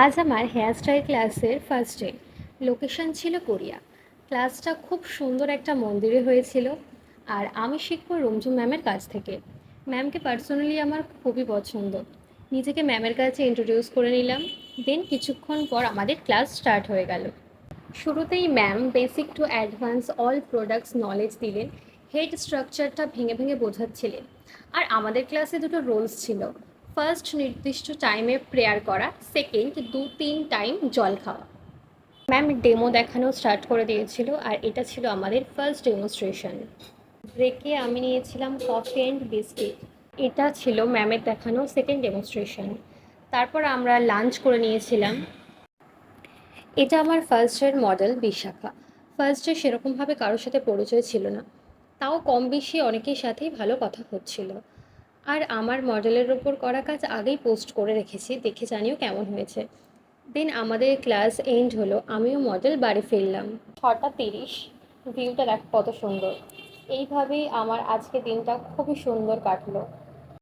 আজ আমার হেয়ারস্টাইল ক্লাসের ফার্স্ট ডে। লোকেশন ছিল কোরিয়া। ক্লাসটা খুব সুন্দর একটা মন্দিরে হয়েছিল। আর আমি শিখবো রঞ্জু ম্যামের কাছ থেকে। ম্যামকে পার্সোনালি আমার খুবই পছন্দ। নিজেকে ম্যামের কাছে ইন্ট্রোডিউস করে নিলাম। দেন কিছুক্ষণ পর আমাদের ক্লাস স্টার্ট হয়ে গেল। শুরুতেই ma'am basic to advance all products knowledge দিলেন। হেড স্ট্রাকচারটা ভেঙে ভেঙে বোঝাচ্ছিলেন। আর আমাদের ক্লাসে দুটো রোলস ছিল। ফার্স্ট, নির্দিষ্ট টাইমে প্রেয়ার করা। সেকেন্ড, 2-3 টাইম জল খাওয়া। ম্যাম ডেমো দেখানো স্টার্ট করে দিয়েছিল, আর এটা ছিল আমাদের ফার্স্ট ডেমনস্ট্রেশন। ব্রেকে আমি নিয়েছিলাম কফি অ্যান্ড বিস্কিট। এটা ছিল ম্যামের দেখানো সেকেন্ড ডেমনস্ট্রেশন। তারপর আমরা লাঞ্চ করে নিয়েছিলাম। এটা আমার first year model Bishakha. First day সেরকমভাবে কারোর সাথে পরিচয় ছিল না, তাও কম বেশি অনেকের সাথেই ভালো কথা হচ্ছিল। আর আমার মডেলের ওপর করা কাজ আগেই পোস্ট করে রেখেছি, দেখে জানিও কেমন হয়েছে। দেন আমাদের ক্লাস এন্ড হলো, আমিও মডেল বাড়ি ফিরলাম। 6:30। ভিউটা দেখ কত সুন্দর। এইভাবেই আমার আজকে দিনটা খুবই সুন্দর কাটলো।